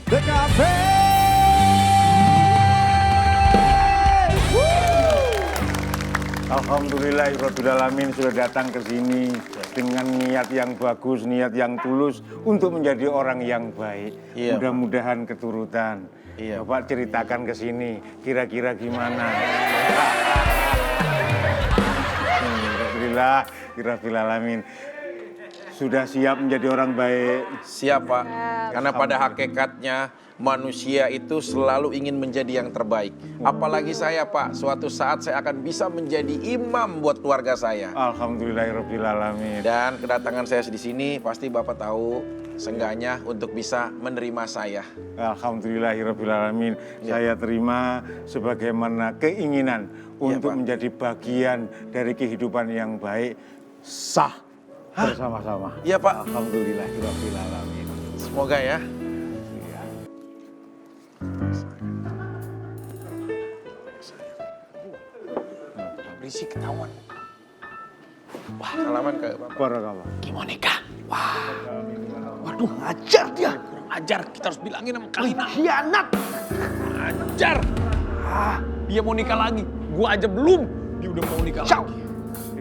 The Cafe. Alhamdulillahirrahmanirrahim sudah datang ke sini dengan niat yang bagus, niat yang tulus untuk menjadi orang yang baik. Iya, Mudah-mudahan keturutan. Iya. Bapak ceritakan ke sini, kira-kira gimana? Alhamdulillah, Rabbil Alamin. Sudah siap menjadi orang baik. Siap, Pak. Karena pada hakikatnya manusia itu selalu ingin menjadi yang terbaik. Apalagi saya, Pak, suatu saat saya akan bisa menjadi imam buat keluarga saya. Alhamdulillahirabbil alamin. Dan kedatangan saya di sini pasti Bapak tahu seenggaknya untuk bisa menerima saya. Alhamdulillahirabbil alamin. Saya terima sebagaimana keinginan untuk Pak. menjadi bagian dari kehidupan yang baik, sah bersama-sama. Iya, Pak. Alhamdulillahirabbil alamin. Semoga ya. Berisik ketahuan. Wah, salaman ke Bapak. Barakallah. Gimana kah? Wah, waduh ngajar dia. Kurang ajar, kita harus bilangin sama Kalina. Hianat. Ngajar. Dia mau nikah lagi. Gua aja belum. Dia udah mau nikah lagi.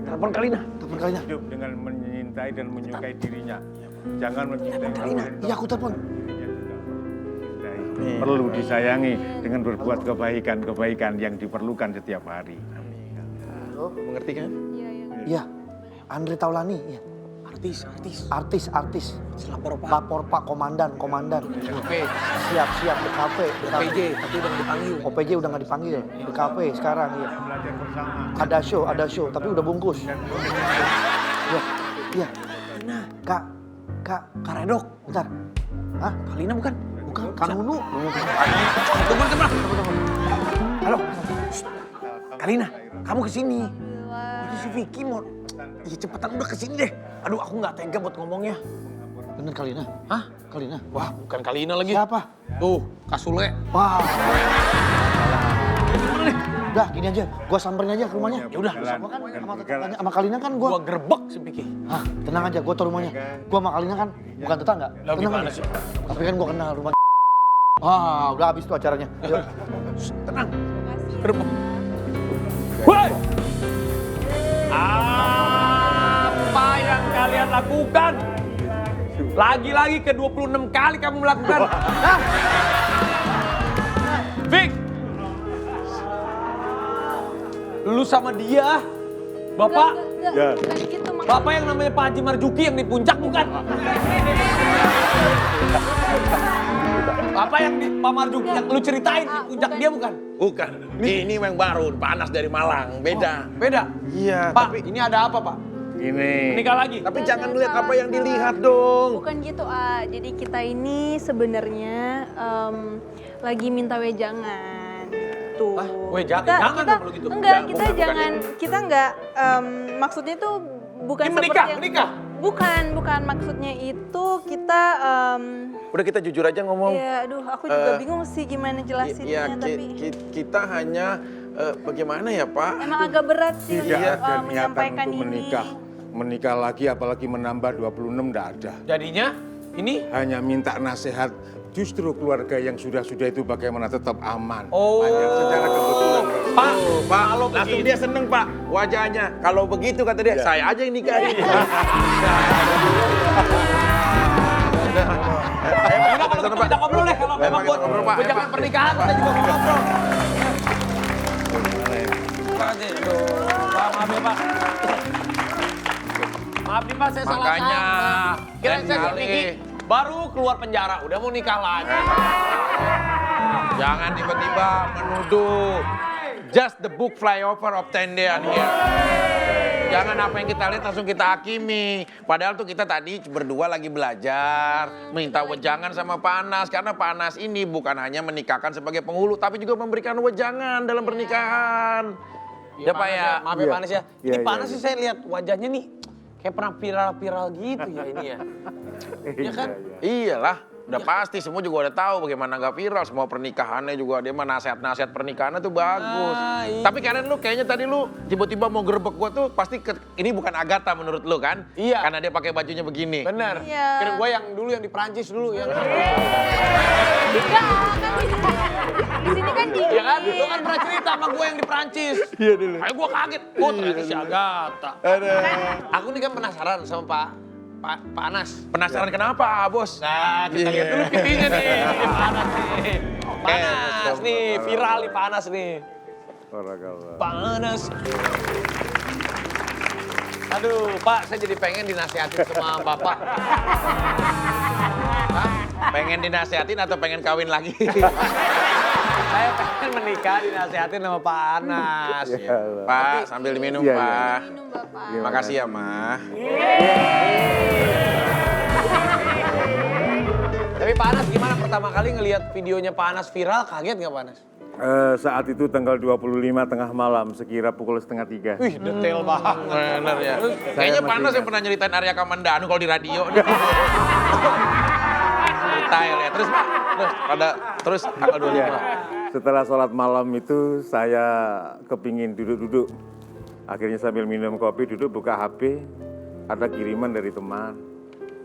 Telepon Kalina. Telepon Kalina. Hidup dengan menyintai dan menyukai dirinya. Jangan mencintai Kalina. Iya, aku telepon. dirinya juga mencintai. Perlu disayangi dengan berbuat kebaikan-kebaikan yang diperlukan setiap hari. Mengerti kan? Iya. Andre Taulani. Iya. Artis. Lapor Pak Komandan. Siap di kafe. OPJ, tapi udah nggak dipanggil. OPJ udah nggak dipanggil. Di kafe sekarang, iya. Belajar bersama. Ada show, tapi udah bungkus. Iya. Kak Karedok. bentar. Hah? Kalina bukan? Bukan, Kang Nunu. Tunggu. Halo. Shh. Kalina, kamu kesini. Itu si Vicky mau. Iya cepetan udah kesini deh. Aduh aku nggak tega buat ngomongnya. Bener Kalina? Hah? Kalina? Wah bukan Kalina lagi. Siapa? Tuh, Kasule. Wah. Udah gini aja, gua samperin aja ke rumahnya. Ya udah. Gua kan sama Kalina kan gua. Gua gerbek si Vicky. Hah, tenang aja, gua tau rumahnya. Gua sama Kalina kan bukan tetangga. Lah, Tenang gimana aja. sih? Tapi kan gua kenal rumahnya. Wah, udah habis tuh acaranya. Yuk. Shh, tenang. Gerbek. Woi! Apa yang kalian lakukan? Lagi-lagi ke 26 kali kamu melakukan. Hah? Vic! Lu sama dia, Bapak? Ya. Bukan gitu maksudnya. Bapak yang namanya Pak Haji Marjuki yang di puncak bukan? Bapak yang di Pak Marjuki yang lu ceritain di puncak bukan. dia bukan? Bukan. Ini yang baru, panas dari Malang. Beda. Beda? Iya, Pak, tapi ini ada apa Pak? Gini. Menikah lagi? tapi Enggak, jangan enggak, lihat apa salah, yang salah. dilihat dong. Bukan gitu, Jadi kita ini sebenarnya lagi minta wejangan. Tuh. Hah? Wejangan dong kalau gitu. Enggak, Jangan, kita bukan jangan, kita enggak, maksudnya tuh bukan Ini seperti menikah, yang... menikah? Bukan, maksudnya itu kita, Udah kita jujur aja ngomong. ya aduh aku juga bingung sih gimana jelasinnya, Ya, tapi kita hanya bagaimana ya Pak? emang agak berat sih Tidak untuk ada niatan menyampaikan untuk ini. menikah. Menikah lagi apalagi menambah 26 enggak ada. Jadinya ini? Hanya minta nasihat justru keluarga yang sudah-sudah itu bagaimana tetap aman. Oh. Hanya secara kebetulan. Pak, Pak, kalau langsung begitu. dia seneng Pak wajahnya. Kalau begitu kata dia, saya aja yang nikahin. Udah kalau gitu kita ngobrol deh. Kalau memang buat ngobrol, Pak. wejangan pernikahan kita juga mau ngobrol. Pak, aduh. Pak, maaf ya Pak. Maaf nih Pak, saya salah Makanya, sangka. Kira lain saya kali. Vicky baru keluar penjara, udah mau nikah lagi. Jangan tiba-tiba menuduh. Just the book flyover of tendean here. Jangan apa yang kita lihat langsung kita hakimi. Padahal tuh kita tadi berdua lagi belajar, minta wejangan sama Pak Anas. Karena Pak Anas ini bukan hanya menikahkan sebagai penghulu, tapi juga memberikan wejangan dalam pernikahan. Ya Pak ya. Maaf ya Pak Anas ya. Iya, Ini Pak iya, Anas sih saya lihat wajahnya nih kayak pernah viral-viral gitu ya ini ya. Iya kan? Iyalah, udah pasti semua juga udah tahu bagaimana gak viral. Semua pernikahannya juga dia mah nasihat-nasihat pernikahannya tuh bagus. Iya. Tapi karena lu kayaknya tadi lu tiba-tiba mau gerbek gua tuh pasti ini bukan Agatha menurut lu kan? Iya. Karena dia pakai bajunya begini. Bener. Iya. Kira gue yang dulu yang di Prancis dulu yang. Di sini kan dingin. Ya kan, lu kan pernah cerita sama gue yang di Perancis. Iya dulu. Kayak gue kaget, oh ternyata si Agatha. Aku nih kan penasaran sama Pak Anas. Penasaran kenapa, Bos? Nah, kita lihat dulu videonya nih, Pak Anas nih. Pak Anas nih, viral nih Pak Anas nih. Pak Anas. Aduh, Pak, saya jadi pengen dinasihatin sama Bapak. Hah? Pengen dinasihatin atau pengen kawin lagi? Saya pengen menikah dinasihatin sama Pak Anas. Pak, sambil diminum, Iya, iya. Pak. Minum Bapak. Makasih ya, Ma. Tapi Pak Anas gimana pertama kali ngelihat videonya Pak Anas viral, kaget nggak Pak Anas? Saat itu tanggal 25 tengah malam, sekira pukul 2:30. Wih, detail banget. Bener ya. Kayaknya masih Panas yang ingat. pernah nyeritain Arya Kamandanu kalau di radio. Detail ya. Terus Pak, terus tanggal 25. Iya. Setelah sholat malam itu saya kepingin duduk-duduk. Akhirnya sambil minum kopi, duduk buka HP, ada kiriman dari teman.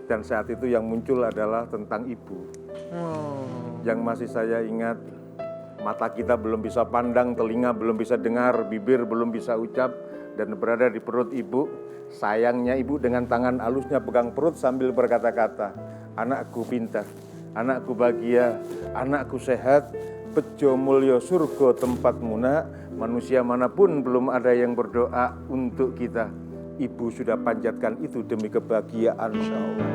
Dan saat itu yang muncul adalah tentang ibu. Yang masih saya ingat, mata kita belum bisa pandang, telinga belum bisa dengar, bibir belum bisa ucap, dan berada di perut ibu. Sayangnya ibu dengan tangan halusnya pegang perut sambil berkata-kata, anakku pintar, anakku bahagia, anakku sehat, bejo mulya surga tempatmu nak, manusia manapun belum ada yang berdoa untuk kita. Ibu sudah panjatkan itu demi kebahagiaan, insya Allah.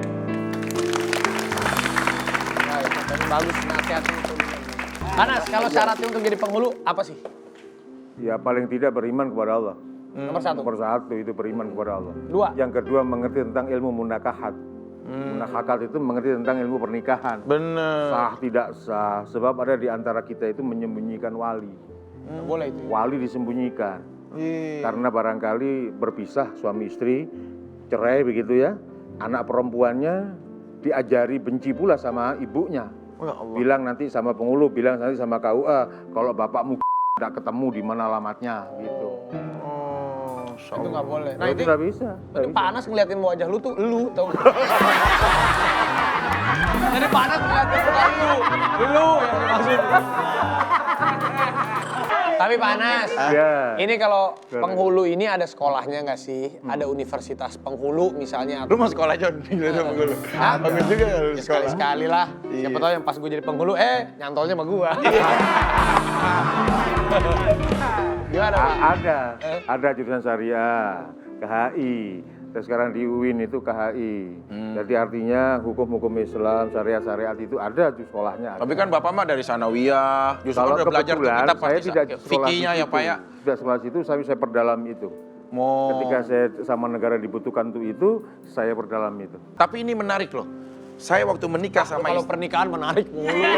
Bagus nasihatnya itu. Anas, kalau syaratnya untuk jadi penghulu apa sih? Ya paling tidak beriman kepada Allah. Nomor satu. Nomor satu itu beriman kepada Allah. Dua. Yang kedua mengerti tentang ilmu munakahat. Munakahat itu mengerti tentang ilmu pernikahan. Bener. Sah tidak sah, sebab ada di antara kita itu menyembunyikan wali. Boleh itu. Wali disembunyikan. Karena barangkali berpisah suami istri, cerai begitu ya. Anak perempuannya diajari benci pula sama ibunya. Bilang nanti sama penghulu, bilang nanti sama KUA, kalau bapakmu tidak ketemu di mana alamatnya gitu. Itu nggak boleh. Nah itu itu, nggak bisa. itu Pak Anas ngeliatin wajah lu tuh lu tau gak? Jadi Pak Anas ngeliatin bukan lu yang dimaksud. Tapi Pak Anas, Ya. ini kalau penghulu ini ada sekolahnya nggak sih? Ada universitas penghulu misalnya? Lu mau sekolah John? Hah? Bagus juga lu Ya, sekolah. sekali-sekali lah. Siapa tahu yang pas gue jadi penghulu, nyantolnya sama gue. Gimana Pak? Ada jurusan syariah, KHI. Dan sekarang di UIN itu KHI. Jadi artinya hukum-hukum Islam, syariat-syariat itu ada di sekolahnya. Tapi kan Bapak mah dari sanawiyah, justru Kalau udah belajar tuh kebetulan kita saya pasti tidak sekolah di fikihnya ya situ. Pak ya. Tidak sekolah situ, saya perdalam itu. Ketika saya sama negara dibutuhkan untuk itu, saya perdalam itu. Tapi ini menarik loh. Saya waktu menikah sama Kalau istri. pernikahan menarik mulu.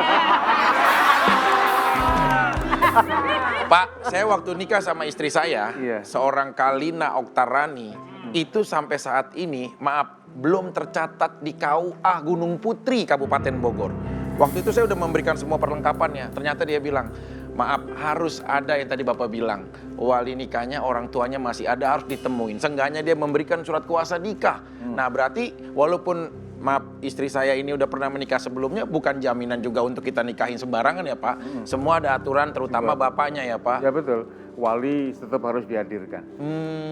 Pak, saya waktu nikah sama istri saya, Iya. seorang Kalina Oktarani, itu sampai saat ini, maaf, belum tercatat di KUA Gunung Putri, Kabupaten Bogor. Waktu itu saya udah memberikan semua perlengkapannya. Ternyata dia bilang, maaf, harus ada yang tadi Bapak bilang. Wali nikahnya orang tuanya masih ada, harus ditemuin. Seenggaknya dia memberikan surat kuasa nikah. Nah berarti walaupun maaf istri saya ini udah pernah menikah sebelumnya, bukan jaminan juga untuk kita nikahin sembarangan ya Pak. Semua ada aturan, terutama bapaknya ya Pak. Ya betul, wali tetap harus dihadirkan.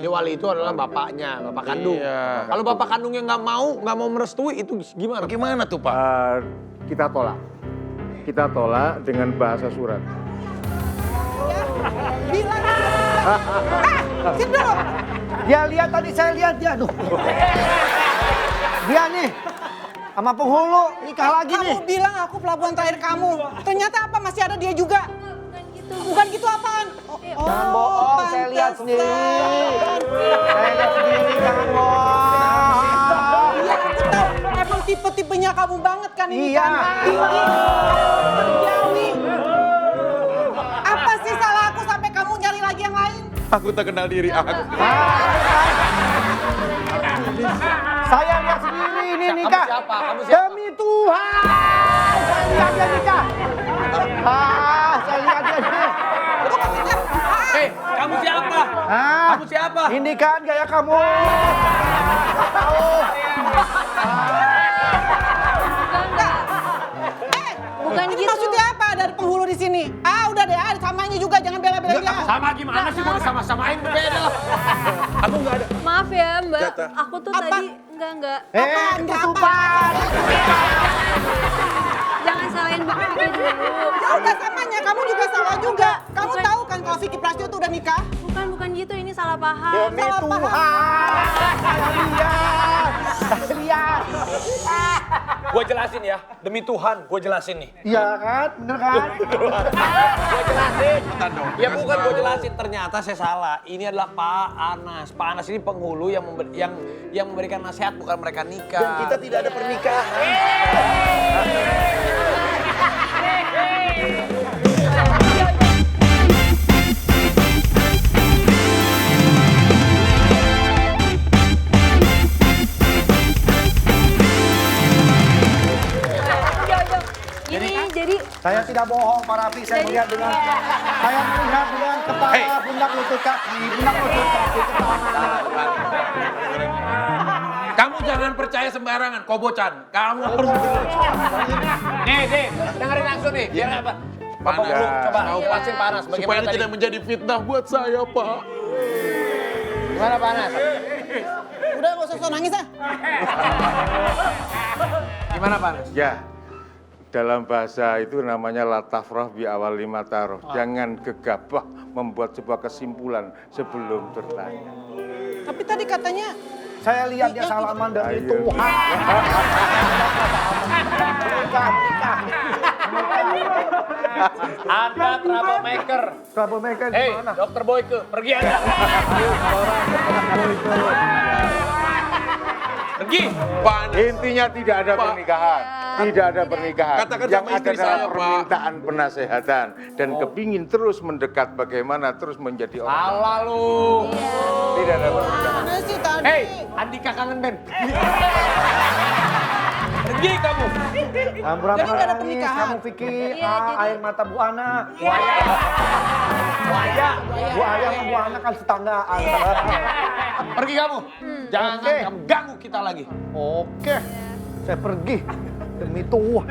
Dia wali itu adalah bapaknya, bapak kandung. Iya. Kalau bapak kandungnya nggak mau merestui itu gimana? Bagaimana tuh Pak? Kita tolak. Kita tolak dengan bahasa surat. Sip dulu. Dia lihat tadi, saya lihat dia. Aduh. Dia nih sama penghulu nikah lagi nih. Kamu bilang aku pelabuhan terakhir kamu. Ternyata apa masih ada dia juga? Bukan gitu apaan? Jangan bohong, saya lihat sendiri. Saya lihat sendiri, jangan bohong. Iya, aku tahu. Emang tipe-tipenya kamu banget kan ini Iya. kan? Tinggi, manusiawi. Apa sih salah aku sampai kamu nyari lagi yang lain? Aku tak kenal diri aku. Saya lihat sendiri ini Kamu nikah. siapa? Kamu siapa? Demi Tuhan, saya lihat dia nikah. Saya lihat dia nikah. Hei, kamu siapa? Kamu siapa? Ini kan gaya kamu. Tahu. Bukan gitu. di sini. Ah, udah deh, samain juga, jangan bela-belain dia. Sama gimana sih mau disama-samain beda lah. Aku nggak ada. Maaf ya Mbak, Jatah. aku tuh Apa? tadi enggak. Ketupat. Jangan salahin Mbak Vicky dulu. Ya udah samanya, kamu juga salah juga. Kamu tahu kan kalau Vicky Prasetyo tuh udah nikah? Bukan gitu, ini salah paham. Demi Tuhan. Saya lihat. Gue jelasin ya, demi Tuhan gue jelasin nih. Iya kan? Bener kan? Gue jelasin. Cepetan dong. Ya bukan gue jelasin, ternyata saya salah. Ini adalah Pak Anas. Pak Anas ini penghulu yang memberikan nasihat, bukan mereka nikah. Dan kita tidak ada pernikahan. Jadi Saya tidak bohong, Pak Raffi. Saya melihat dengan kepala, pundak, lutut, kaki, kepala. Kamu jangan percaya sembarangan, Kobocan. Kamu harus Nih, dengerin langsung nih. Biar apa? Bapak Panas. Guru, coba Tahu. jelasin Pak Anas. supaya Bagaimana tadi? tidak menjadi fitnah buat saya, Pak. Gimana Pak Anas? Udah gak usah so nangis ah. Gimana Pak Anas? Ya, dalam bahasa itu namanya latafrah bi awal lima taroh. Jangan gegabah membuat sebuah kesimpulan sebelum bertanya. Tapi tadi katanya Saya lihat dia salaman dari Ayo. Tuhan. Anda troublemaker. Troublemaker Hei, gimana? Dokter Boyke, pergi Anda. Pergi. Panas. Intinya tidak ada pernikahan. Tidak ada pernikahan. Katakan Yang sama ada istri adalah saya, Pak. permintaan penasehatan. Dan kepingin terus mendekat bagaimana terus menjadi orang. Salah lu. Tidak ada pernikahan. mana sih tadi? Hei, Andika kangen Ben. Pergi kamu. Kamu Jadi nggak ada nangis, pernikahan? kamu pikir Iya, jadi- air mata Bu Ana. Buaya. Bu Ana sama Bu Ana kan setanggaan. Pergi kamu. Jangan Oke. kamu ganggu kita lagi. Oke, saya pergi demi Tuhan.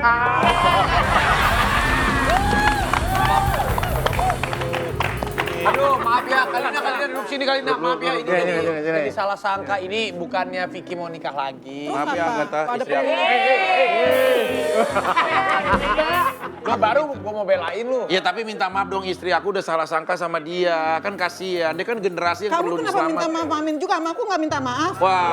Aduh, maaf ya, Kalina duduk sini Kalina. Maaf ya, ini Sini. jadi salah sangka. Ini bukannya Vicky mau nikah lagi. Maaf ya, kata Pada istri aku. Lu baru gua mau belain lu. Ya tapi minta maaf dong, istri aku udah salah sangka sama dia. Kan kasihan, dia kan generasi yang perlu Kamu kenapa minta diselamatkan. maaf Amin juga? Sama aku nggak minta maaf. Wah.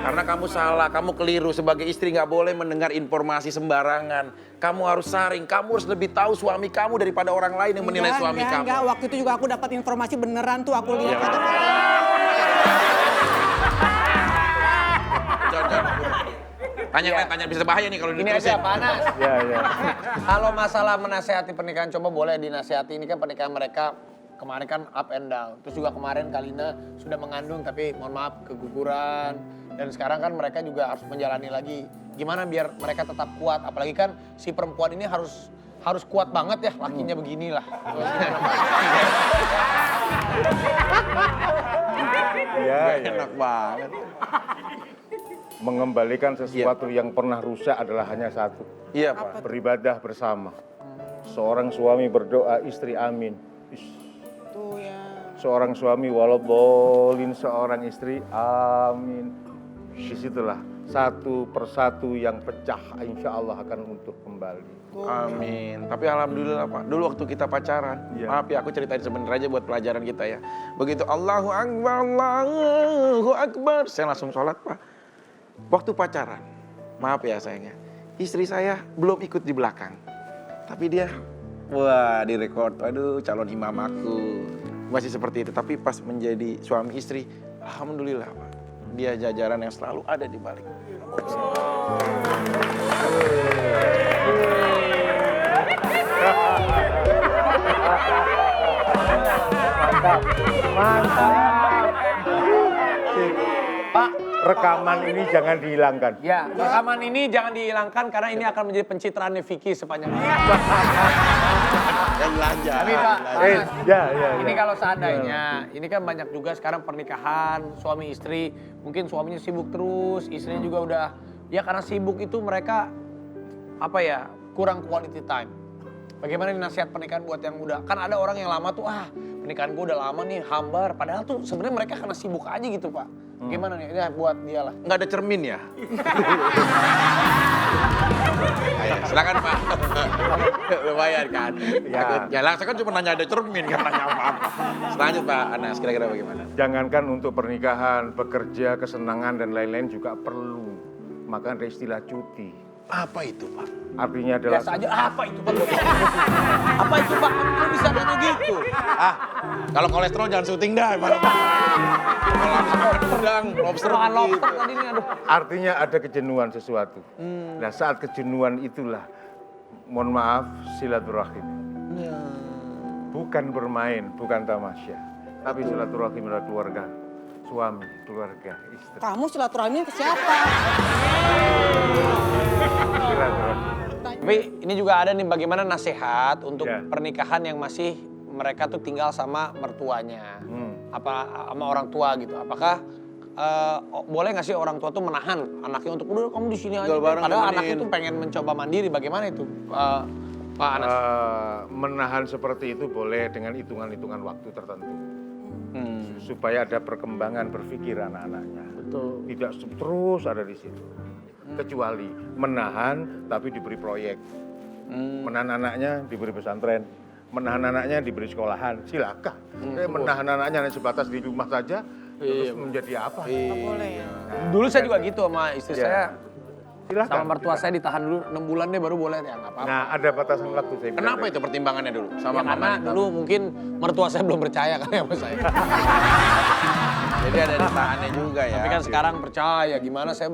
Karena kamu salah, kamu keliru. Sebagai istri nggak boleh mendengar informasi sembarangan. Kamu harus saring, kamu harus lebih tahu suami kamu daripada orang lain yang menilai suami kamu. Enggak, waktu itu juga aku dapat informasi beneran tuh, aku lihat. Jangan. Tanya bisa bahaya nih kalau Ini diterusin. aja panas. Ya, ya. Kalau masalah menasehati pernikahan, coba boleh dinasehati. Ini kan pernikahan mereka kemarin kan up and down. Terus juga kemarin Kalina sudah mengandung tapi mohon maaf keguguran. Dan sekarang kan mereka juga harus menjalani lagi. Gimana biar mereka tetap kuat. Apalagi kan si perempuan ini harus kuat banget ya. Lakinya beginilah. Ya, ya. Enak banget. Mengembalikan sesuatu yang pernah rusak adalah hanya satu. Iya, Pak. Beribadah bersama. Seorang suami berdoa, istri amin. Tuh ya. Seorang suami walabolin, seorang istri amin. Disitulah satu persatu yang pecah insya Allah akan untuk kembali. Amin. Tapi alhamdulillah Pak, dulu waktu kita pacaran, Iya. maaf ya aku ceritain sebentar aja buat pelajaran kita ya. Begitu Allahu Akbar, saya langsung sholat Pak. Waktu pacaran, maaf ya sayangnya, istri saya belum ikut di belakang. Tapi dia, wah direkod, aduh calon imam aku. Masih seperti itu, tapi pas menjadi suami istri, alhamdulillah Pak. Dia jajaran yang selalu ada di balik. Mantap. Pak, rekaman ini jangan dihilangkan. Ya, rekaman ini jangan dihilangkan karena ini akan menjadi pencitraannya Vicky sepanjang hari. Dan belanja. Tapi Pak, Ya. ini kalau seandainya, ini kan banyak juga sekarang pernikahan suami istri, mungkin suaminya sibuk terus, istrinya juga udah, ya karena sibuk itu mereka apa ya kurang quality time. Bagaimana nih nasihat pernikahan buat yang udah, kan ada orang yang lama tuh, pernikahan gue udah lama nih, hambar. Padahal tuh sebenarnya mereka karena sibuk aja gitu Pak. Gimana nih, ya buat dia lah. Nggak ada cermin ya? Ayo, silakan Pak. Lumayan kan? Ya langsung kan cuma nanya ada cermin, kan nanya apa-apa. Selanjut Pak Anas, kira-kira bagaimana? Jangankan untuk pernikahan, bekerja, kesenangan, dan lain-lain juga perlu. Maka ada istilah cuti. Apa itu Pak? Artinya adalah Biasa aja, apa itu Pak? Apa itu Pak? Kok bisa nanya gitu? Kalau kolesterol jangan syuting dah. Kalau bisa makan udang, lobster Makan begitu. lobster tadi nih, aduh. artinya ada kejenuhan sesuatu. Nah saat kejenuhan itulah, mohon maaf, silaturahim. Bukan bermain, bukan tamasya. Tapi silaturahim adalah keluarga, suami, keluarga, istri. Kamu silaturahmi ke siapa? Silaturahim. Tapi ini juga ada nih bagaimana nasihat untuk Ya. pernikahan yang masih mereka tuh tinggal sama mertuanya. Apa sama orang tua gitu. Apakah boleh nggak sih orang tua tuh menahan anaknya untuk udah kamu di sini aja. Tinggal bareng, Padahal temenin. anaknya tuh pengen mencoba mandiri. Bagaimana itu Pak Anas? Menahan seperti itu boleh dengan hitungan-hitungan waktu tertentu. Supaya ada perkembangan berpikir anak-anaknya. Betul. Tidak terus ada di situ. Kecuali menahan tapi diberi proyek. Menahan anaknya diberi pesantren. Menahan anaknya diberi sekolahan. Silakan. Menahan anaknya hanya sebatas di rumah saja. Terus menjadi apa? Boleh ya. Dulu saya juga gitu sama istri Ya. saya. Silakan. Sama mertua saya ditahan dulu 6 bulan deh baru boleh ya nggak apa-apa. Nah ada batasan waktu saya bilang Kenapa tadi. itu pertimbangannya dulu? Ya, Sama karena mamanya? dulu mungkin mertua saya belum percaya kali sama saya. Jadi ada ditahannya juga ya. Tapi kan sekarang percaya gimana saya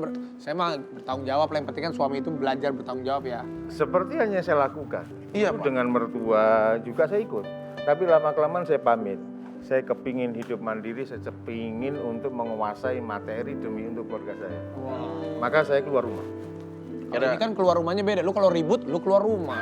mah bertanggung jawab lah. Yang penting kan suami itu belajar bertanggung jawab ya. Seperti yang saya lakukan. Iya, Itu Pak. dengan mertua juga saya ikut. Tapi lama-kelamaan saya pamit. Saya kepingin hidup mandiri, saya kepingin untuk menguasai materi demi untuk keluarga saya. Maka saya keluar rumah. Kalau ini kan keluar rumahnya beda. Lu kalau ribut, lu keluar rumah.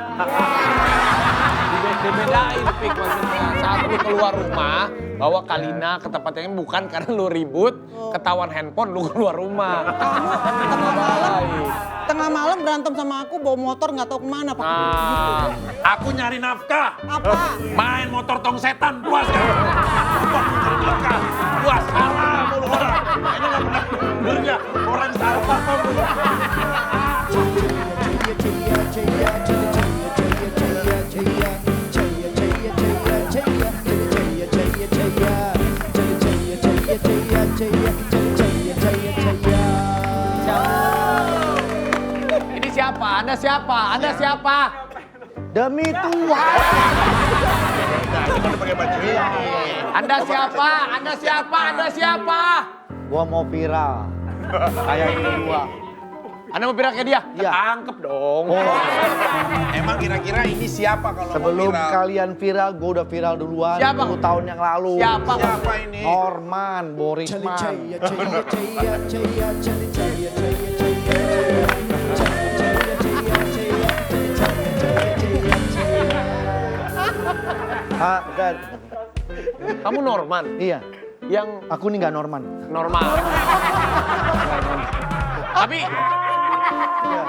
Dibedain, Pik, maksudnya. Saat lu keluar rumah, bawa Kalina ke tempat yang bukan karena lu ribut, ketahuan handphone, lu keluar rumah. Kamu tengah malam berantem sama aku bawa motor nggak tahu kemana Pak. Nah, Aku nyari nafkah. Apa? Main motor tong setan, puas kan? Puas nyari nafkah. Puas salah mulu orang. Kayaknya nggak pernah dengernya. Orang salah mulu. ini siapa? Anda siapa? Anda siapa? Demi Tuhan. Nah, itu kan pakai baju ini. Anda siapa? Anda siapa? Anda siapa? Gua mau viral. Kayak ini gua. Anda mau pindah ke dia? Iya. Tangkep dong. Emang kira-kira ini siapa kalau Sebelum mau viral? kalian viral, gue udah viral duluan. Siapa? 10 tahun yang lalu. Siapa? Siapa ini? Norman, Borisman. Dan Kamu Norman iya, yang aku nih nggak Norman. normal. Tapi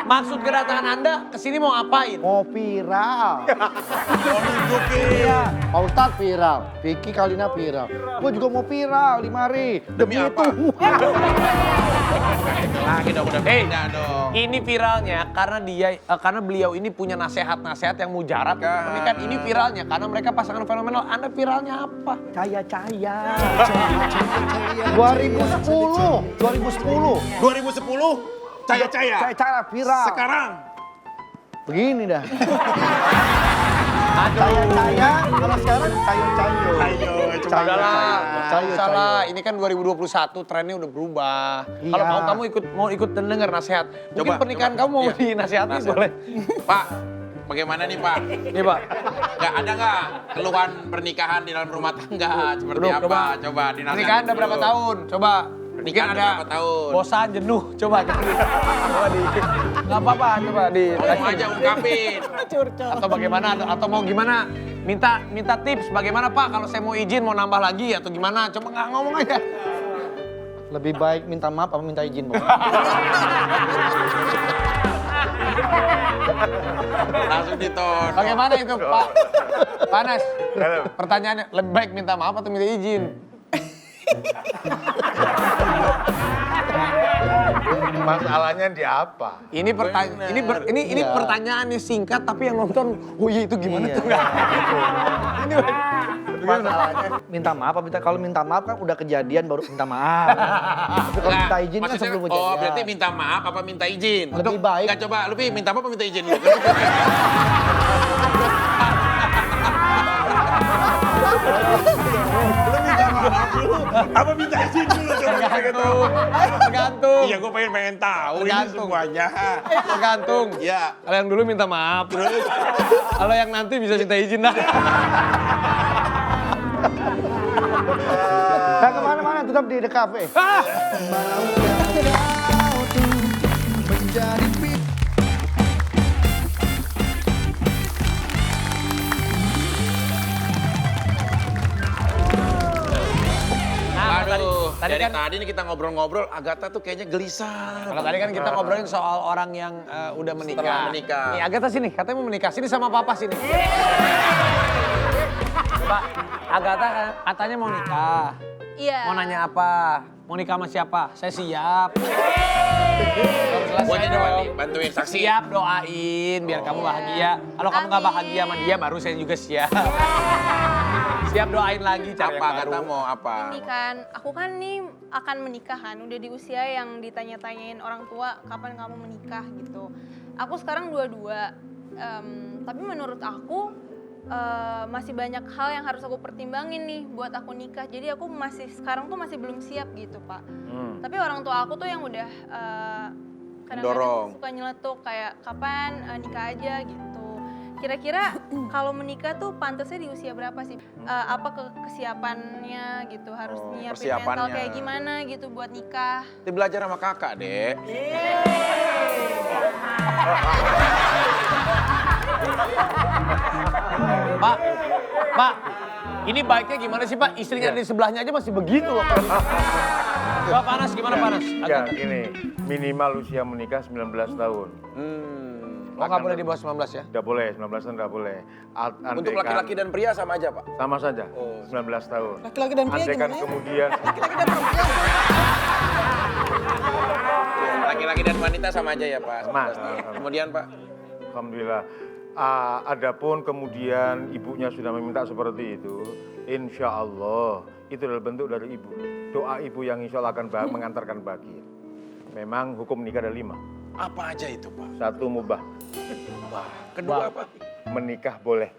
maksud kedatangan Anda kesini mau ngapain? Mau viral. Iya, Pak Ustadz viral, Vicky Kalina viral. Gue juga mau viral di mari. Demi apa? Tuhan. Lagi dong, udah Hei, beda dong. ini viralnya karena beliau ini punya nasihat-nasihat yang mujarab. Tapi kan ini viralnya karena mereka pasangan fenomenal. Anda viralnya apa? Caya-caya. 2010. 2010, Caya-Caya. Caya-caya viral. Sekarang. Begini dah. Caya-caya, kalau sekarang cayo-cayo. Ayo, coba. Udahlah, Cayo-cayo. salah. Ini kan 2021, trennya udah berubah. Iya. Kalau mau kamu ikut dengar nasihat. Mungkin pernikahan kamu mau dinasihati boleh. Pak, bagaimana nih Pak? Nih Pak, Ada nggak keluhan pernikahan di dalam rumah tangga seperti Duduk, apa? Coba dinasihati pernikahan udah berapa dulu. tahun? Coba. Mungkin Pernikahan ada udah berapa tahun? bosan, jenuh. Coba nggak apa-apa, coba di. Ngomong aja, ungkapin. Atau bagaimana? Atau mau gimana? Minta tips bagaimana Pak kalau saya mau izin mau nambah lagi atau gimana? Coba nggak ngomong aja. Lebih baik minta maaf apa minta izin, Bang? Langsung ditonton. Bagaimana itu Pak? Panas. Pertanyaannya, lebih baik minta maaf atau minta izin? Masalahnya di apa? Ini pertanyaannya singkat tapi yang nonton, oh iya itu gimana tuh enggak? Ini Masalahnya minta maaf apa kalau minta maaf kan udah kejadian baru minta maaf. Tapi kalau minta izin kan Maksudnya, sebelum kejadian. oh berarti minta maaf apa minta izin? Lebih baik. Enggak, coba Lupi minta maaf apa minta izin dulu? Apa minta izin dulu coba? tergantung. Iya, gue pengen tahu ini Tergantung. semuanya. Tergantung. Iya. Kalau yang dulu minta maaf. Kalau yang nanti bisa minta izin dah. Nah kemana-mana tetap di The Cafe. Aduh, tadi dari kan- tadi nih kita ngobrol-ngobrol, Agatha tuh kayaknya gelisah. Kalau tadi kan kita ngobrolin soal orang yang udah menikah. Setelah menikah. Nih Agatha sini, katanya mau menikah. Sini sama papa sini. Pak, Agatha katanya mau nikah. Iya. Mau nanya apa? Mau nikah sama siapa? Saya siap. Gue jadi bantuin saksi. Siap doain biar kamu bahagia. Kalau kamu nggak bahagia sama dia, baru saya juga siap. Siap doain lagi cari Apa yang Agatha baru. mau apa? Ini kan, aku kan nih akan menikah kan, udah di usia yang ditanya-tanyain orang tua kapan kamu menikah gitu. Aku sekarang 22, tapi menurut aku masih banyak hal yang harus aku pertimbangin nih buat aku nikah. Jadi aku sekarang tuh masih belum siap gitu Pak. Tapi orang tua aku tuh yang udah Dorong. kadang-kadang suka nyeletuk kayak kapan nikah aja gitu. Kira-kira kalau menikah tuh pantasnya di usia berapa sih? Apa kesiapannya gitu, harus nyiapin mental persiapannya. kayak gimana gitu buat nikah. Dia belajar sama kakak, Dek. Pak, ini baiknya gimana sih Pak? Istrinya di sebelahnya aja masih begitu loh. Pak Panas, gimana Panas? Ya ini minimal usia menikah 19 tahun. Oh nggak boleh di bawah 19 ya? Tidak boleh, 19 tahun tidak boleh. Untuk laki-laki dan pria sama aja, Pak. sama saja, 19 tahun. Laki-laki dan pria Andaikan gimana ya? kemudian Laki-laki dan perempuan. Laki-laki dan wanita sama aja ya, Pak. Sama. 19 tahun. Kemudian, Pak. Alhamdulillah. Adapun kemudian ibunya sudah meminta seperti itu, insya Allah itu adalah bentuk dari ibu. Doa ibu yang insya Allah akan mengantarkan bahagia. Memang hukum nikah ada 5. Apa aja itu, Pak? 1 mubah, Kedua apa? menikah boleh.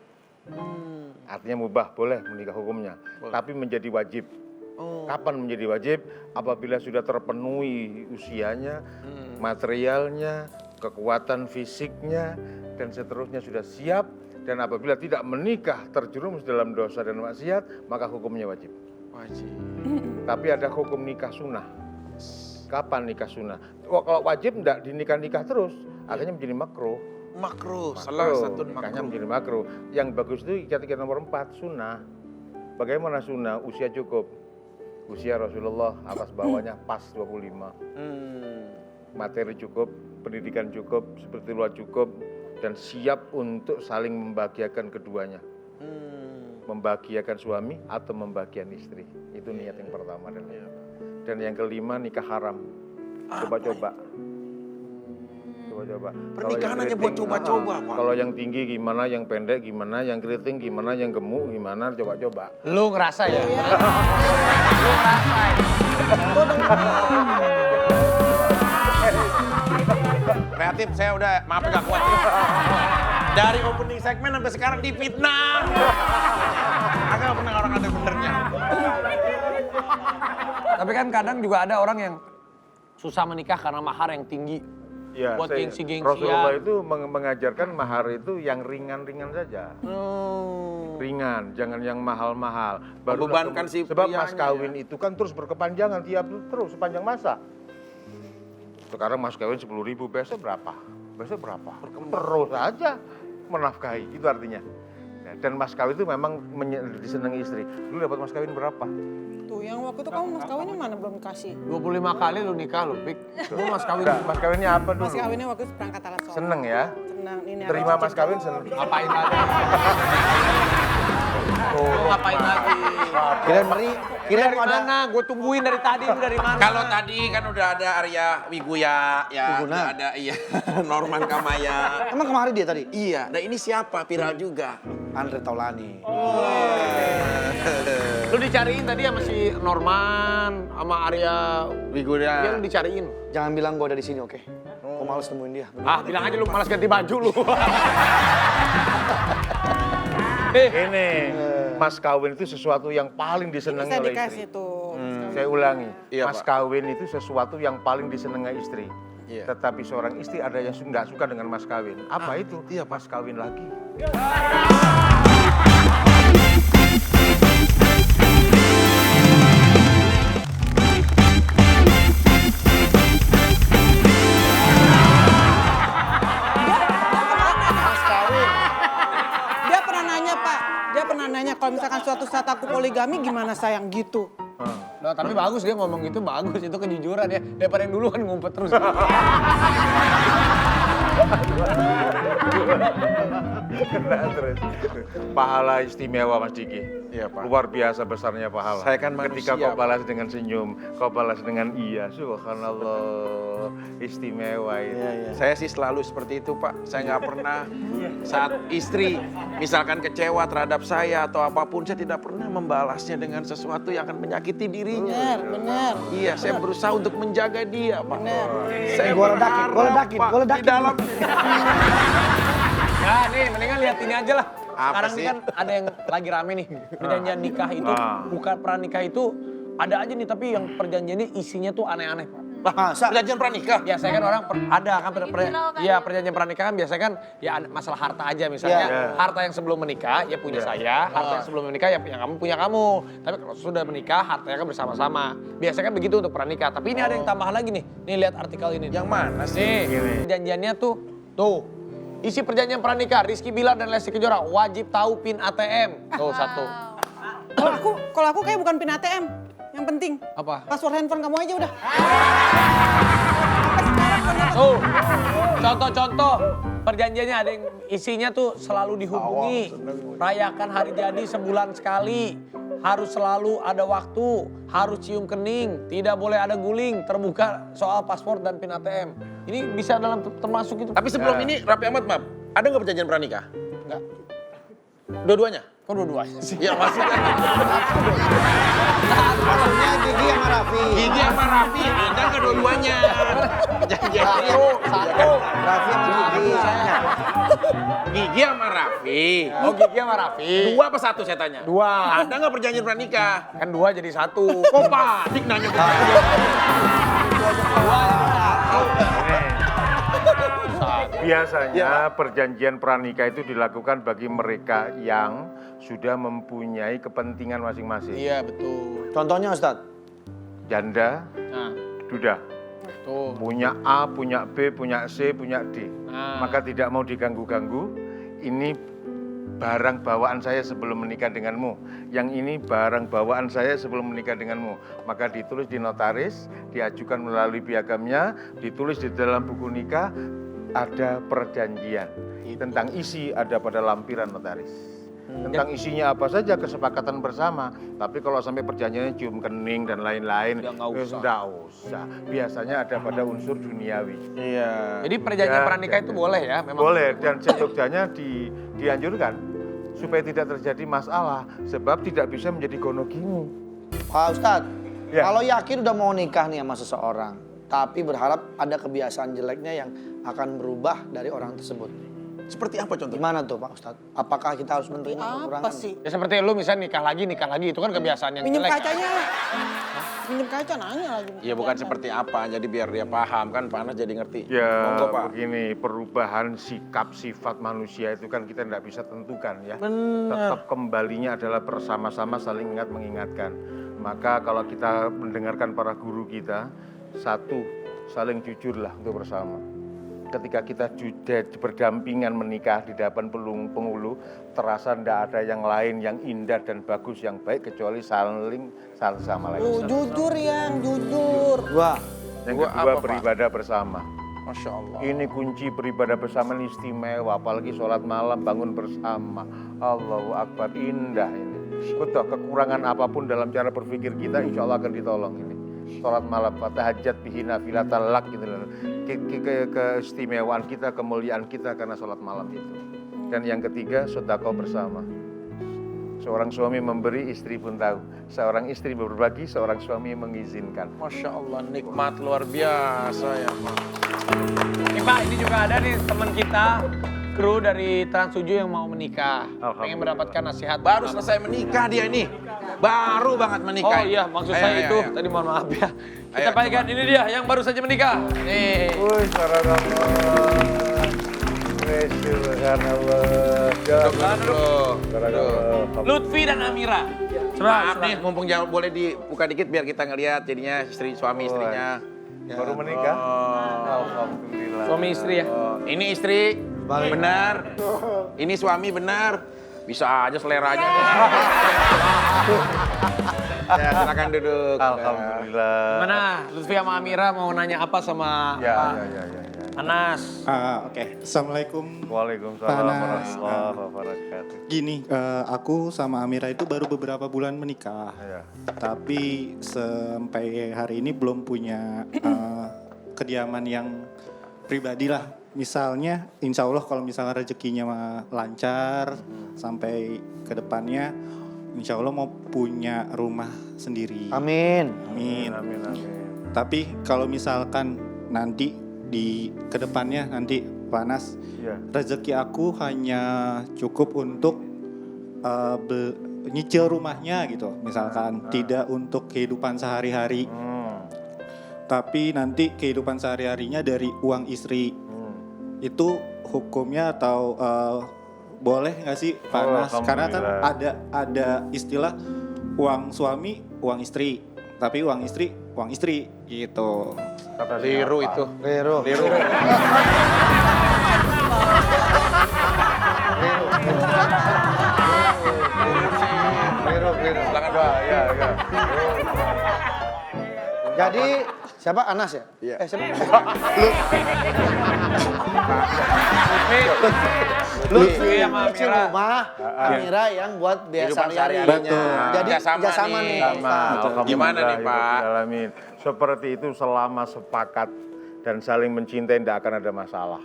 Artinya mubah boleh menikah hukumnya, tapi menjadi wajib. Kapan menjadi wajib? Apabila sudah terpenuhi usianya, materialnya, kekuatan fisiknya, dan seterusnya sudah siap. Dan apabila tidak menikah terjerumus dalam dosa dan maksiat, maka hukumnya wajib. Wajib. Tapi ada hukum nikah sunnah. Kapan nikah sunnah? Kalau wajib enggak dinikah-nikah terus, akhirnya menjadi makruh. Makruh, salah satu Nikahnya makruh. menjadi makruh. Yang bagus itu ikat-ikat nomor 4, sunnah. Bagaimana sunnah? Usia cukup. Usia Rasulullah atas bawahnya pas 25. Materi cukup, pendidikan cukup, spiritual cukup, dan siap untuk saling membahagiakan keduanya. Membahagiakan suami atau membahagiakan istri. Itu niat yang pertama. Dan yang kelima, nikah haram. Coba-coba. Coba-coba. Pernikahan hanya buat coba-coba, Pak. Kalau yang tinggi gimana, yang pendek gimana, yang keriting gimana, yang gemuk gimana, coba-coba. Lu ngerasa ya? Lu ngerasa ya? Kreatif, saya udah maaf gak kuat. Dari opening segmen sampai sekarang difitnah. Agak pernah orang ada benernya. Tapi kan kadang juga ada orang yang susah menikah karena mahar yang tinggi. Ya, Buat gengsi-gengsian. Rasulullah itu mengajarkan mahar itu yang ringan-ringan saja. Ringan, jangan yang mahal-mahal. Membebankan si sebab mas prianya, kawin itu kan terus berkepanjangan terus sepanjang masa. Sekarang mas kawin 10.000, besok berapa? Besok berapa? Terus aja menafkahi, itu artinya. Nah Dan mas kawin itu memang disenangi istri. Dulu dapat mas kawin berapa? Tuh, yang waktu itu kamu mas kawinnya mana belum kasih? 25 kali lu nikah lu, Pik. Lu mas kawin. Enggak, mas kawinnya apa dulu? Mas kawinnya waktu itu perangkat alat sholat. Seneng ya? Senang. Ini Terima mas kawin seneng. Ngapain lagi? Lu ngapain lagi? Kirain Mari, kirain Dari ada mana? Gue tungguin dari tadi, lu dari mana? Kalau tadi kan udah ada Arya Wiguya, ya, Wiguna. udah ada iya Norman Kamaya. Emang kemarin dia tadi? Iya, nah ini siapa? Viral juga. Andre Taulani. Lu dicariin tadi sama si Norman, sama Arya Wiguya. Dia lu dicariin. Jangan bilang gue ada di sini, oke? Gue males nemuin dia. Ah, bilang aja lu malas ganti baju lu. Ini, mas kawin itu sesuatu yang paling disenangi Bisa oleh dikasih istri. tuh. Saya ulangi, Iya, mas Pak. kawin itu sesuatu yang paling disenangi istri. Iya. Tetapi seorang istri ada yang nggak suka dengan mas kawin. Apa itu? iya, Mas kawin lagi. Dia pernah nanya, Pak. Dia pernah nanya kalau misalkan suatu saat aku poligami gimana sayang gitu. Nah, tapi bagus dia ngomong gitu, bagus. Itu kejujuran ya. Daripada yang dulu kan ngumpet terus. Kena terus. Pahala istimewa Mas Diki. Iya, Pak. Luar biasa besarnya pahala. Saya kan Ketika manusia, kau balas dengan senyum, kau balas dengan iya. Subhanallah. Istimewa itu. Saya sih selalu seperti itu, Pak. Saya nggak pernah saat istri misalkan kecewa terhadap saya atau apapun, saya tidak pernah membalasnya dengan sesuatu yang akan menyakiti dirinya. Bener. Iya, saya berusaha untuk menjaga dia, Pak. Saya Gua ledakin, gua berharap, ledakin, Pak, gua ledakin. Di dalam Ya nih, mendingan lihat ini aja lah. Apa Sekarang sih? ini kan ada yang lagi rame nih. Perjanjian nikah itu, bukan pranikah itu ada aja nih, tapi yang perjanjiannya isinya tuh aneh-aneh, Pak. Masa? perjanjian pranikah. Biasanya kan orang ada kan Lagi viral kan ya ya? perjanjian pranikah kan biasanya kan ya masalah harta aja misalnya. Iya. Harta yang sebelum menikah ya punya saya, harta yang sebelum menikah ya punya kamu. Tapi kalau sudah menikah hartanya kan bersama-sama. Biasanya kan begitu untuk pranikah. Tapi ini ada yang tambahan lagi nih. Nih lihat artikel ini. Yang mana sih? Nih, perjanjiannya tuh. Isi perjanjian pranikah Rizky Bilar dan Lesti Kejora wajib tahu PIN ATM. Tuh satu. Kalau aku kayak bukan pin ATM. Yang penting Apa? password handphone kamu aja udah. Tuh, contoh-contoh perjanjiannya ada yang isinya tuh selalu dihubungi, rayakan hari jadi sebulan sekali, harus selalu ada waktu, harus cium kening, tidak boleh ada guling, terbuka soal paspor dan PIN ATM. Ini bisa dalam termasuk itu. Tapi sebelum ini Raffi Ahmad, maaf, ada nggak perjanjian pranikah? Enggak, Dua-duanya? kok dua-duanya sih? Ya maksudnya Maksudnya Gigi sama Raffi. Gigi sama Raffi, ada nggak dua-duanya? Perjanjian Satu. Raffi sama Gigi. Gigi sama Raffi. Oh Gigi sama Raffi. Dua apa satu saya tanya? Dua. Ada nggak perjanjian pranikah? Kan dua jadi satu. Kok panik nanya ke Biasanya perjanjian pranikah itu dilakukan bagi mereka yang sudah mempunyai kepentingan masing-masing. Iya betul. Contohnya Ustadz? Janda, Nah, duda. tuh. Punya A, punya B, punya C, punya D. Nah. Maka tidak mau diganggu-ganggu. Ini barang bawaan saya sebelum menikah denganmu. Yang ini barang bawaan saya sebelum menikah denganmu. Maka ditulis di notaris, diajukan melalui piagamnya, ditulis di dalam buku nikah, ada perjanjian. Tentang isi ada pada lampiran notaris. Tentang isinya apa saja kesepakatan bersama. Tapi kalau sampai perjanjiannya cium kening dan lain-lain, Udah nggak usah. sudah usah. Biasanya ada pada unsur duniawi. Iya. Jadi perjanjian Ya, pranikah itu boleh ya? Memang. Boleh, dan seyogjanya dianjurkan supaya tidak terjadi masalah. Sebab tidak bisa menjadi gonogini. Pak Ustadz, Ya. kalau yakin udah mau nikah nih sama seseorang, tapi berharap ada kebiasaan jeleknya yang akan berubah dari orang tersebut. Seperti apa contohnya? Gimana tuh Pak Ustadz? Apakah kita harus menerima kekurangan? Apa sih? Ya seperti lu misalnya nikah lagi, itu kan kebiasaan yang Minjem jelek. kacanya. Minjem kaca nanya lagi. Ya bukan seperti apa, jadi biar dia paham kan Panas jadi ngerti. Ya Monggo, Pak. begini, perubahan sikap sifat manusia itu kan kita tidak bisa tentukan ya. Tetap kembalinya adalah bersama-sama saling ingat mengingatkan. Maka kalau kita mendengarkan para guru kita, satu, saling jujurlah untuk bersama. ketika kita berdampingan menikah di hadapan penghulu, terasa tidak ada yang lain yang indah dan bagus, yang baik kecuali saling satu sama lain. Jujur yang jujur. Dua. Yang kedua, beribadah bersama. Masya Allah. Ini kunci beribadah bersama ini istimewa, apalagi sholat malam bangun bersama. Allahu Akbar, indah ini. Betul, kekurangan apapun dalam cara berpikir kita, insya Allah akan ditolong ini. Sholat malam, tahajat bihi nafilatan lak gitu loh. Keistimewaan kita, kemuliaan kita karena sholat malam itu. Dan yang ketiga, sedekah bersama. Seorang suami memberi, istri pun tahu. Seorang istri berbagi, seorang suami mengizinkan. Masya Allah, nikmat luar biasa ya Pak. Nih Pak, ini juga ada nih teman kita, kru dari Trans 7 yang mau menikah. Pengen mendapatkan nasihat. Baru selesai menikah dia ini. Baru banget menikah. Oh iya, maksud saya itu. Tadi mohon maaf ya. Kita panggilkan ini dia yang baru saja menikah. Nih. Woi, subhanallah. Lutfi dan Amira. Maaf nih, mumpung jauh boleh dibuka dikit biar kita ngelihat jadinya suami istrinya. Baru menikah? Alhamdulillah. Suami istri ya. Ini istri, benar. Ini suami, benar. Bisa aja seleranya. Ya, silakan duduk. Alhamdulillah. Gimana? Lutfi sama Amira mau nanya apa sama Pak Ya. Anas? Oke. Assalamualaikum. Waalaikumsalam Panas. warahmatullahi wabarakatuh. Gini, aku sama Amira itu baru beberapa bulan menikah. Ya. Tapi sampai hari ini belum punya kediaman yang pribadi lah. Misalnya, insya Allah kalau misalnya rezekinya lancar sampai ke depannya, insya Allah mau punya rumah sendiri. Amin. Amin. Amin. Tapi kalau misalkan nanti di kedepannya nanti Panas, Ya. rezeki aku hanya cukup untuk nyicil rumahnya gitu, misalkan tidak untuk kehidupan sehari-hari, tapi nanti kehidupan sehari-harinya dari uang istri. Itu hukumnya atau boleh nggak sih Panas? Karena kan ada istilah uang suami uang istri, tapi uang istri gitu. Liru itu. Liru. Silakan Pak. Ya. Jadi siapa Anas ya? Iya. Siapa? Lutfi sama Kecil Amira. rumah, Amira yang buat biaya Kehidupan sehari-harinya. sehari-harinya. Jadi kerjasama nih. Sama. Gimana nih, Pak? Alamin. Seperti itu selama sepakat dan saling mencintai tidak akan ada masalah.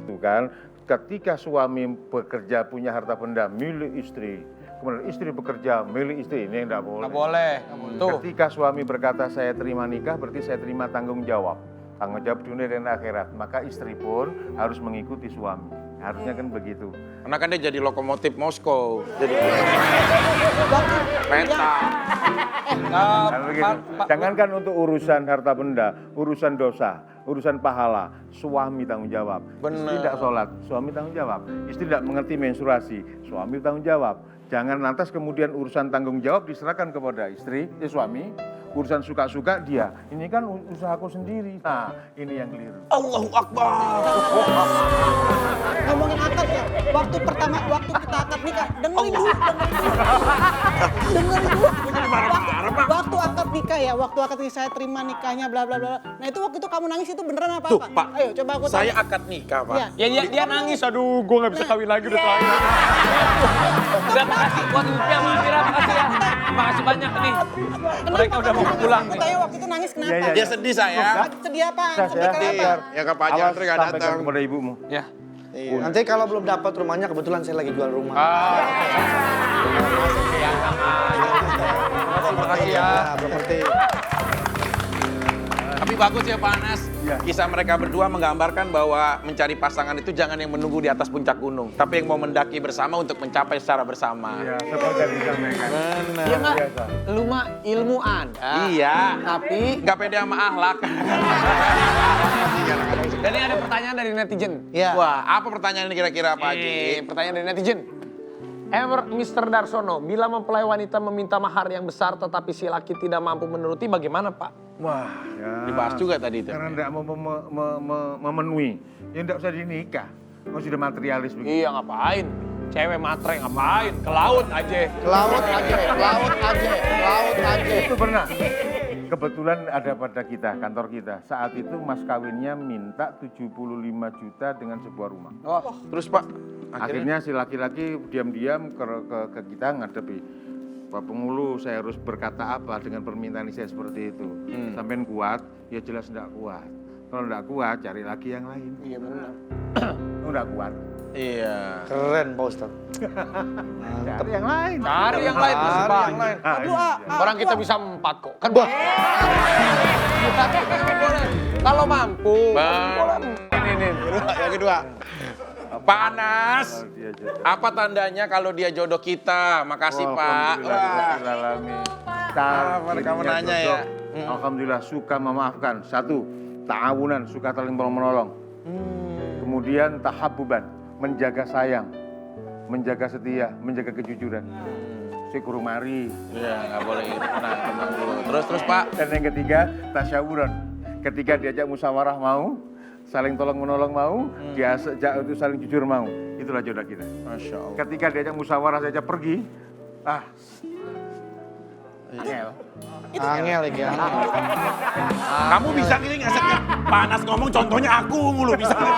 Itu kan, ketika suami bekerja punya harta benda milik istri, kemudian istri bekerja milik istri, ini tidak boleh. Nggak boleh. Tuh. Ketika suami berkata saya terima nikah, berarti saya terima tanggung jawab. Tanggung jawab dunia dan akhirat. Maka istri pun harus mengikuti suami. Harusnya kan begitu. Karena kan dia jadi lokomotif Moskow. Jadi peta. Kan begitu. Jangankan untuk urusan harta benda, urusan dosa, urusan pahala, suami tanggung jawab. Istri tidak sholat, suami tanggung jawab. Istri tidak mengerti menstruasi, suami tanggung jawab. Jangan lantas kemudian urusan tanggung jawab diserahkan kepada istri, suami. Urusan suka-suka dia, ini kan usahaku sendiri. Nah, ini yang keliru. Allahu Akbar. Ngomongin akad ya, waktu kita akad nikah, dengerin dulu. Waktu akad nikah ya, waktu akad nikah saya terima nikahnya bla bla bla. Nah itu waktu itu kamu nangis itu beneran apa? Tuh, Pak. Ayo coba aku Saya tanya. akad nikah, Pak. Iya. Ya dia nangis, aduh gue gak bisa kawin lagi udah terakhir. Udah makasih buat Lutfi sama Amira, makasih ya. Makasih banyak nih. Mereka udah mau pulang Aku nih. tanya waktu itu nangis kenapa? Iya, Dia sedih saya. Sedih apa? Sedih Ya, kenapa? Ya ke Pak Jantri gak sampaikan datang. kepada ibumu. Ya. Nanti kalau belum dapat rumahnya, kebetulan saya lagi jual rumah. Makasih ya. Properti. Tapi bagus ya Pak Anas. Kisah mereka berdua menggambarkan bahwa mencari pasangan itu jangan yang menunggu di atas puncak gunung, tapi yang mau mendaki bersama untuk mencapai secara bersama. Ya, seperti yang disampaikan. Iya nggak? Lu mah ilmu ada. Iya. Tapi Nggak pede sama akhlak. dan ini ada pertanyaan dari netizen. Iya. Wah, apa pertanyaan ini kira-kira Pak Haji? Pertanyaan dari netizen. Mr. Darsono, bila mempelai wanita meminta mahar yang besar tetapi si laki tidak mampu menuruti, bagaimana Pak? Wah, Ya, dibahas juga tadi itu. Karena tidak mau memenuhi, ya tidak usah dinikah. Kau sudah materialis begitu. Iya ngapain? Cewek matre ngapain? Ke laut aja. Laut aja, laut aja, laut aja. Itu pernah. Kebetulan ada pada kita, kantor kita. Saat itu mas kawinnya minta 75 juta dengan sebuah rumah. Oh, terus Pak, Akhirnya si laki-laki diam-diam ke kita ngadepi. Pak Pengulu, saya harus berkata apa dengan permintaan saya seperti itu? Sampean kuat, ya jelas enggak kuat. Kalau enggak kuat, cari lagi yang lain. Iya benar. Enggak kuat, iya. Keren Pak Ustadz. cari yang lain. Cari yang lain masih Cari banyak. yang lain. Aduh, Orang kita bisa 4 kok. Kan boleh. Kalau mampu. Ini. Yang kedua. Pak Anas, apa tandanya kalau dia jodoh kita? Makasih Pak. Alhamdulillah. mereka menanya ya. Alhamdulillah suka memaafkan. 1, ta'awunan, suka saling menolong. Kemudian tahabbuban, menjaga sayang, menjaga setia, menjaga kejujuran. Syukurumari. Iya, nggak boleh gitu. Nah, tenang dulu. Terus Pak. Dan yang ketiga, tasyawuran. Ketika diajak musyawarah mau, saling tolong menolong mau, diajak itu saling jujur mau. Itulah jodoh kita. Masya Allah. Ketika diajak musyawarah saja pergi, angel. Angel ya. Kamu bisa gini nggak sih? Panas ngomong contohnya aku mulu bisa nggak?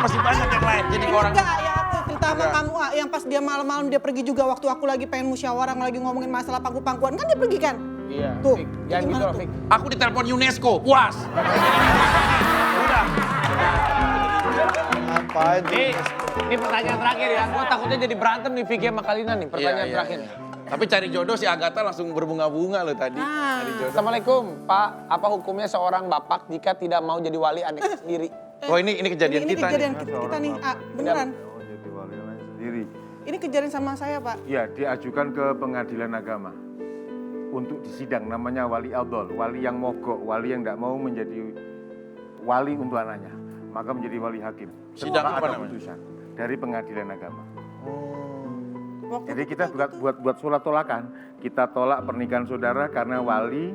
Masih banyak yang lain. Jadi Ini orang enggak ya, aku cerita sama kamu yang pas dia malam-malam dia pergi juga waktu aku lagi pengen musyawarah, lagi ngomongin masalah pangku-pangkuan, kan dia pergi kan? Iya. Tuh, Fik. Jangan gitu gimana loh, tuh? Fik. aku ditelepon UNESCO, puas. Apa aja? Ini pertanyaan terakhir ya. Gue takutnya jadi berantem nih Vicky sama Kalina nih. Pertanyaan Iya. terakhir. Tapi cari jodoh si Agatha langsung berbunga-bunga loh tadi. Cari jodoh. Assalamualaikum Pak. Apa hukumnya seorang bapak jika tidak mau jadi wali anaknya sendiri? Oh ini kejadian Ini kita kejadian nih. kita nih, beneran. Oh, jadi wali lain sendiri. Ini kejadian sama saya, Pak. Ya, diajukan ke pengadilan agama untuk disidang, namanya wali aldol, wali yang mogok, wali yang tidak mau menjadi wali untuk anaknya, maka menjadi wali hakim. Sidang Setelah apa ada namanya? putusan dari pengadilan agama. Waktu Jadi kita buat surat tolakan, kita tolak pernikahan saudara karena wali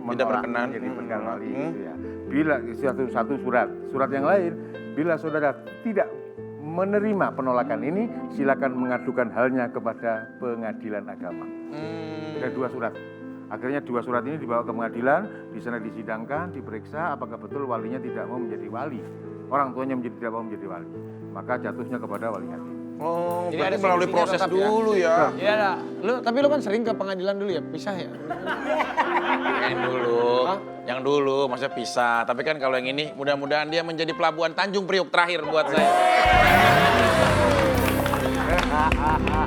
menolak berkenan. menjadi pernikahan wali itu ya. Bila satu surat yang lain, bila saudara tidak menerima penolakan ini, silakan mengadukan halnya kepada pengadilan agama. Ada 2 surat. Akhirnya 2 surat ini dibawa ke pengadilan, di sana disidangkan, diperiksa apakah betul walinya tidak mau menjadi wali. Orang tuanya tidak mau menjadi wali. Maka jatuhnya kepada wali hakim. Oh, Jadi berarti ada melalui solusinya proses tetap ya? dulu ya. Iya dah. Tapi lu kan sering ke pengadilan dulu ya? Pisah ya? Yang dulu, maksudnya pisah. Tapi kan kalau yang ini, mudah-mudahan dia menjadi pelabuhan Tanjung Priok terakhir buat saya.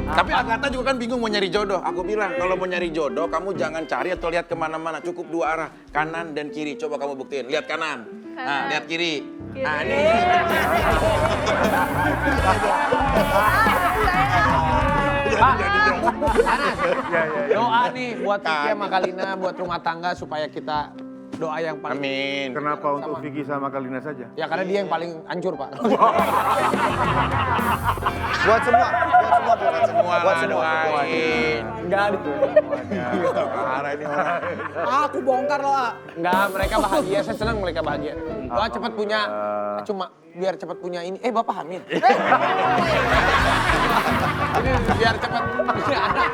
Tapi Agatha juga kan bingung mau nyari jodoh. Aku bilang, kalau mau nyari jodoh, kamu jangan cari atau lihat kemana-mana. Cukup 2 arah, kanan dan kiri. Coba kamu buktiin. Lihat kanan. Nah, lihat kiri. Nah, ini. Pak, Anas, doa nih buat Vicky sama Kalina, buat rumah tangga supaya kita doa yang paling... Amin. Kenapa untuk Vicky sama Kalina saja? Ya karena dia yang paling hancur Pak. Buat semua, Semua buat lah semua. doain. Enggak gitu. Parah ini orang. Aku bongkar loh, Enggak, mereka bahagia. Saya senang mereka bahagia. Doa cepat punya, cuma biar cepat punya ini. Bapak hamil. Ini biar cepat punya anak.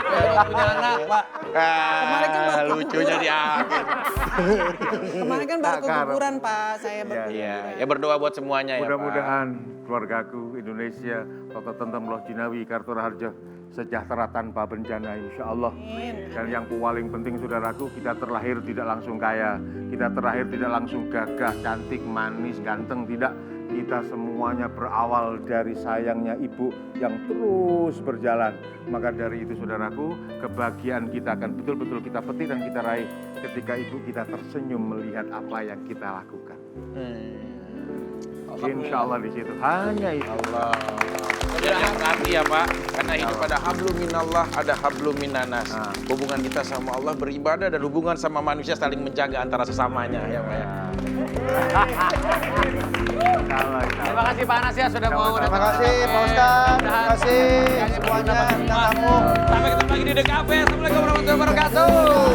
Biar cepat punya anak, Pak. Kemarin kan baru Lucunya di akhir. Kemarin kan baru keguguran, Pak. Saya Iya, ya berdoa buat semuanya ya, Pak. Mudah-mudahan keluargaku Indonesia, Toto Tentem Loh Jinawi, Kartu Raharjo, sejahtera tanpa bencana insya Allah. Dan yang paling penting saudaraku, kita terlahir tidak langsung kaya, kita terlahir tidak langsung gagah, cantik, manis, ganteng, tidak. Kita semuanya berawal dari sayangnya ibu yang terus berjalan. Maka dari itu saudaraku, kebahagiaan kita akan betul-betul kita petik dan kita raih ketika ibu kita tersenyum melihat apa yang kita lakukan. Insya Allah di situ hanya itu. Allah. Yang berarti ya Pak, karena hidup ada hablum minallah, ada hablum minanas. Hubungan kita sama Allah beribadah dan hubungan sama manusia saling menjaga antara sesamanya ya Pak ya. Terima kasih Pak Anas ya sudah mau. Terima kasih Pak Ustadz, terima kasih semuanya, bintang tamu. Sampai ketemu lagi di The Cafe. Assalamualaikum warahmatullahi wabarakatuh.